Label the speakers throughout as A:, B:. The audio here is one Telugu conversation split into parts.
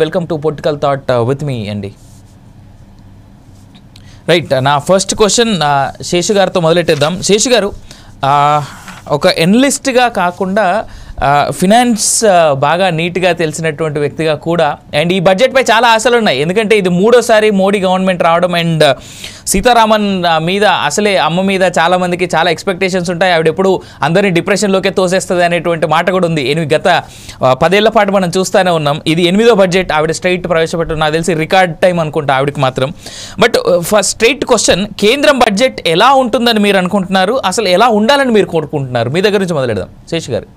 A: Welcome to political thought with me అండి. రైట్, నా ఫస్ట్ క్వశ్చన్ శేషు గారితో మొదలెట్టేద్దాం. శేషు గారు, ఒక ఎనలిస్ట్గా కాకుండా ఫినాన్స్ బాగా నీట్గా తెలిసినటువంటి వ్యక్తిగా కూడా అండ్ ఈ బడ్జెట్పై చాలా ఆశలు ఉన్నాయి. ఎందుకంటే ఇది మూడోసారి మోడీ గవర్నమెంట్ రావడం అండ్ సీతారామన్ మీద అసలే అమ్మ మీద చాలామందికి చాలా ఎక్స్పెక్టేషన్స్ ఉంటాయి. ఆవిడ ఎప్పుడు అందరినీ డిప్రెషన్లోకే తోసేస్తుంది అనేటువంటి మాట కూడా ఉంది. గత 10 ఏళ్ల పాటు మనం చూస్తూనే ఉన్నాం. ఇది 8వ బడ్జెట్ ఆవిడ స్ట్రైట్ ప్రవేశపెట్టడం నాకు తెలిసి రికార్డ్ టైం అనుకుంటా ఆవిడకి మాత్రం. బట్ ఫస్ట్ స్ట్రైట్ క్వశ్చన్, కేంద్రం బడ్జెట్ ఎలా ఉంటుందని మీరు అనుకుంటున్నారు? అసలు ఎలా ఉండాలని మీరు కోరుకుంటున్నారు? మీ దగ్గర నుంచి మొదలెడదాం శేషు గారు.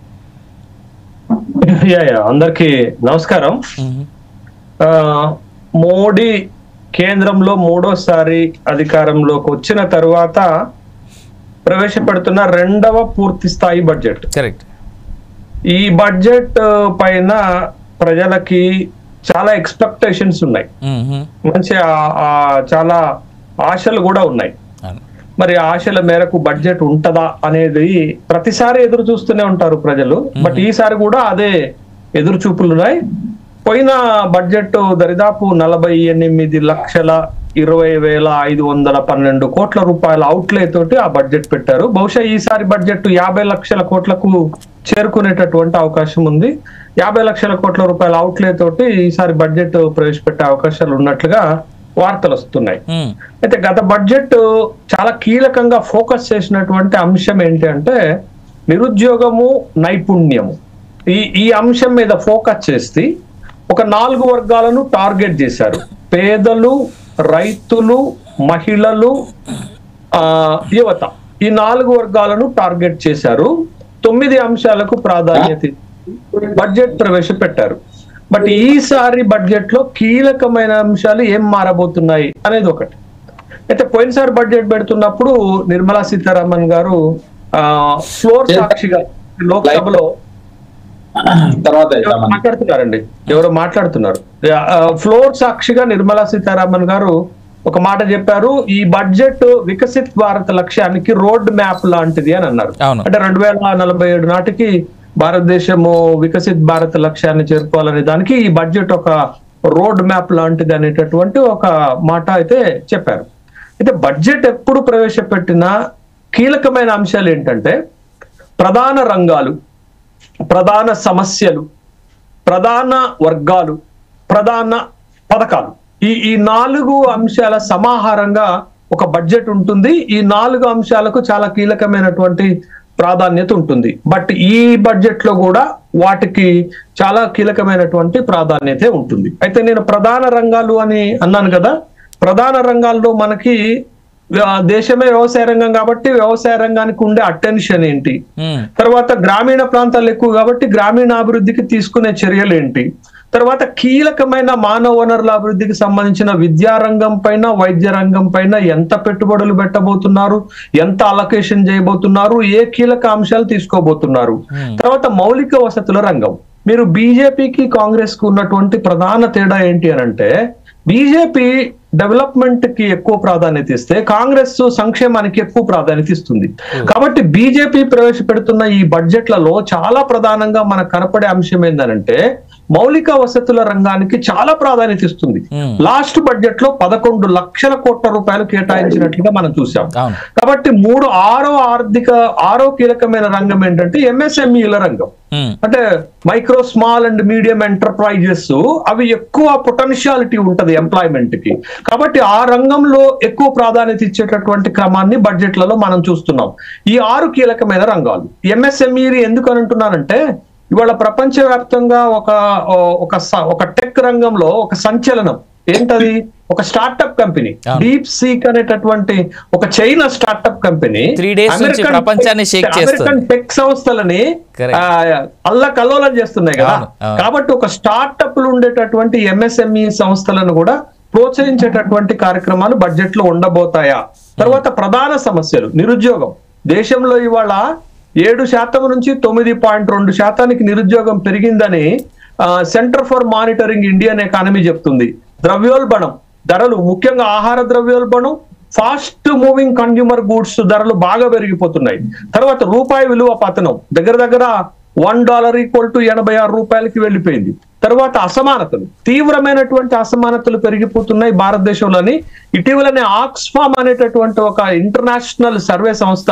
B: అందరికి నమస్కారం. మోడీ కేంద్రంలో మూడోసారి అధికారంలోకి వచ్చిన తర్వాత ప్రవేశపెడుతున్న 2వ పూర్తి స్థాయి బడ్జెట్.
A: కరెక్ట్.
B: ఈ బడ్జెట్ పైన ప్రజలకి చాలా ఎక్స్పెక్టేషన్స్ ఉన్నాయి, మంచి చాలా ఆశలు కూడా ఉన్నాయి. మరి ఆశల మేరకు బడ్జెట్ ఉంటదా అనేది ప్రతిసారి ఎదురు చూస్తూనే ఉంటారు ప్రజలు. బట్ ఈసారి కూడా అదే ఎదురు చూపులు ఉన్నాయి. పోయిన బడ్జెట్ దరిదాపు 48,20,512 కోట్ల రూపాయల అవుట్లే తోటి ఆ బడ్జెట్ పెట్టారు. బహుశా ఈసారి బడ్జెట్ 50 లక్షల కోట్లకు చేరుకునేటటువంటి అవకాశం ఉంది. 50 లక్షల కోట్ల రూపాయల అవుట్లే తోటి ఈసారి బడ్జెట్ ప్రవేశపెట్టే అవకాశాలు ఉన్నట్లుగా వార్తలు వస్తున్నాయి. అయితే గత బడ్జెట్ చాలా కీలకంగా ఫోకస్ చేసినటువంటి అంశం ఏంటి అంటే నిరుద్యోగము, నైపుణ్యము. ఈ అంశం మీద ఫోకస్ చేసి ఒక 4 వర్గాలను టార్గెట్ చేశారు. పేదలు, రైతులు, మహిళలు, యువత. ఈ 4 వర్గాలను టార్గెట్ చేశారు. 9 అంశాలకు ప్రాధాన్యత బడ్జెట్ ప్రవేశపెట్టారు. బట్ ఈసారి బడ్జెట్ లో కీలకమైన అంశాలు ఏం మారబోతున్నాయి అనేది ఒకటి. అయితే పోయినసారి బడ్జెట్ పెడుతున్నప్పుడు నిర్మలా సీతారామన్ గారు ఫ్లోర్ సాక్షిగా లోక్సభలో మాట్లాడుతున్నారండి, ఎవరో మాట్లాడుతున్నారు. ఫ్లోర్ సాక్షిగా నిర్మలా సీతారామన్ గారు ఒక మాట చెప్పారు. ఈ బడ్జెట్ వికసిత్ భారత్ లక్ష్యానికి రోడ్ మ్యాప్ లాంటిది అని అన్నారు. అంటే 2047 నాటికి భారతదేశము వికసిత్ భారత్ లక్ష్యాన్ని చేరుకోవాలనే దానికి ఈ బడ్జెట్ ఒక రోడ్ మ్యాప్ లాంటిది అనేటటువంటి ఒక మాట అయితే చెప్పారు. అయితే బడ్జెట్ ఎప్పుడు ప్రవేశపెట్టినా కీలకమైన అంశాలు ఏంటంటే ప్రధాన రంగాలు, ప్రధాన సమస్యలు, ప్రధాన వర్గాలు, ప్రధాన పథకాలు, ఈ 4 అంశాల సమాహారంగా ఒక బడ్జెట్ ఉంటుంది. ఈ 4 అంశాలకు చాలా కీలకమైనటువంటి ప్రాధాన్యత ఉంటుంది. బట్ ఈ బడ్జెట్ లో కూడా వాటికి చాలా కీలకమైనటువంటి ప్రాధాన్యత ఉంటుంది. అయితే నేను ప్రధాన రంగాలు అని అన్నాను కదా. ప్రధాన రంగాల్లో మనకి దేశమే వ్యవసాయ రంగం కాబట్టి వ్యవసాయ రంగానికి ఉండే అటెన్షన్ ఏంటి, తర్వాత గ్రామీణ ప్రాంతాలు ఎక్కువ కాబట్టి గ్రామీణ అభివృద్ధికి తీసుకునే చర్యలు ఏంటి, తర్వాత కీలకమైన మానవ వనరుల అభివృద్ధికి సంబంధించిన విద్యారంగం పైన, వైద్య రంగం పైన ఎంత పెట్టుబడులు పెట్టబోతున్నారు, ఎంత అలొకేషన్ చేయబోతున్నారు, ఏ కీలక అంశాలు తీసుకోబోతున్నారు, తర్వాత మౌలిక వసతుల రంగం. మీరు బీజేపీకి కాంగ్రెస్ కు ఉన్నటువంటి ప్రధాన తేడా ఏంటి అని అంటే బీజేపీ డెవలప్మెంట్ కి ఎక్కువ ప్రాధాన్యత ఇస్తే కాంగ్రెస్ సంక్షేమానికి ఎక్కువ ప్రాధాన్యత ఇస్తుంది. కాబట్టి బీజేపీ ప్రవేశపెడుతున్న ఈ బడ్జెట్లలో చాలా ప్రధానంగా మనకు కనపడే అంశం ఏంటంటే మౌలిక వసతుల రంగానికి చాలా ప్రాధాన్యత ఇస్తుంది. లాస్ట్ బడ్జెట్ లో 11 లక్షల కోట్ల రూపాయలు కేటాయించినట్లుగా మనం చూసాం. కాబట్టి ఆరో కీలకమైన రంగం ఏంటంటే ఎంఎస్ఎంఈల రంగం. అంటే micro, small and medium enterprises, అవి ఎక్కువ పొటెన్షియాలిటీ ఉంటది ఎంప్లాయ్మెంట్ కి. కాబట్టి ఆ రంగంలో ఎక్కువ ప్రాధాన్యత ఇచ్చేటటువంటి క్రమాన్ని బడ్జెట్లలో మనం చూస్తున్నాం. ఈ 6 కీలకమైన రంగాలు. ఎంఎస్ఎంఈ ఎందుకు అని అంటున్నానంటే ఇవాళ ప్రపంచవ్యాప్తంగా ఒక టెక్ రంగంలో ఒక సంచలనం ఏంటది? ఒక స్టార్ట్అప్ కంపెనీ డీప్ సీక్ అనేటటువంటి ఒక China startup company American tech సంస్థలని అల్లకల్లోలం చేస్తున్నాయి కదా. కాబట్టి ఒక స్టార్ట్అప్ లు ఉండేటటువంటి ఎంఎస్ఎంఈ సంస్థలను కూడా ప్రోత్సహించేటటువంటి కార్యక్రమాలు బడ్జెట్ లో ఉండబోతాయా? తర్వాత ప్రధాన సమస్యలు, నిరుద్యోగం. దేశంలో ఇవాళ 7% నుంచి 9.2% నిరుద్యోగం పెరిగిందని centre for monitoring Indian economy చెప్తుంది. ద్రవ్యోల్బణం, ధరలు, ముఖ్యంగా ఆహార ద్రవ్యోల్బణం, ఫాస్ట్ మూవింగ్ కన్స్యూమర్ గూడ్స్ ధరలు బాగా పెరిగిపోతున్నాయి. తర్వాత రూపాయి విలువ పతనం, దగ్గర $1 = 86 రూపాయలకి వెళ్ళిపోయింది. తర్వాత అసమానతలు, తీవ్రమైనటువంటి అసమానతలు పెరిగిపోతున్నాయి భారతదేశంలోని. ఇటీవలనే ఆక్స్ఫామ్ అనేటటువంటి ఒక ఇంటర్నేషనల్ సర్వే సంస్థ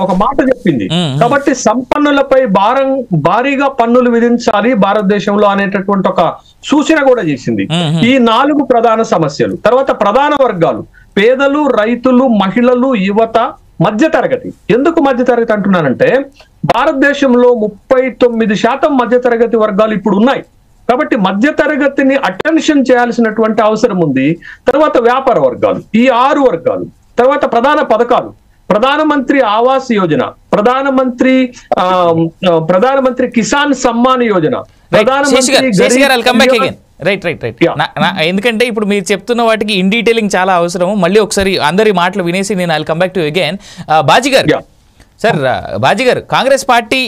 B: ఒక మాట చెప్పింది. కాబట్టి సంపన్నులపై భారీగా పన్నులు విధించాలి భారతదేశంలో అనేటటువంటి ఒక సూచన కూడా చేసింది. ఈ 4 ప్రధాన సమస్యలు. తర్వాత ప్రధాన వర్గాలు, పేదలు, రైతులు, మహిళలు, యువత, మధ్యతరగతి. ఎందుకు మధ్యతరగతి అంటున్నానంటే భారతదేశంలో 39% మధ్యతరగతి వర్గాలు ఇప్పుడు ఉన్నాయి. కాబట్టి మధ్యతరగతిని అటెన్షన్ చేయాల్సినటువంటి అవసరం ఉంది. తర్వాత వ్యాపార వర్గాలు, ఈ 6 వర్గాలు. తర్వాత ప్రధాన పథకాలు, ప్రధానమంత్రి ఆవాస్ యోజన, ప్రధానమంత్రి కిసాన్ సమ్మాన్ యోజన,
A: ఎందుకంటే ఇప్పుడు మీరు చెప్తున్న వాటికి ఇన్ డీటెయిలింగ్ చాలా అవసరం. మళ్ళీ ఒకసారి అందరి మాటలు వినేసి నేను I will come back to again. Baji గారు, సార్ బాజీ గారు, కాంగ్రెస్ పార్టీ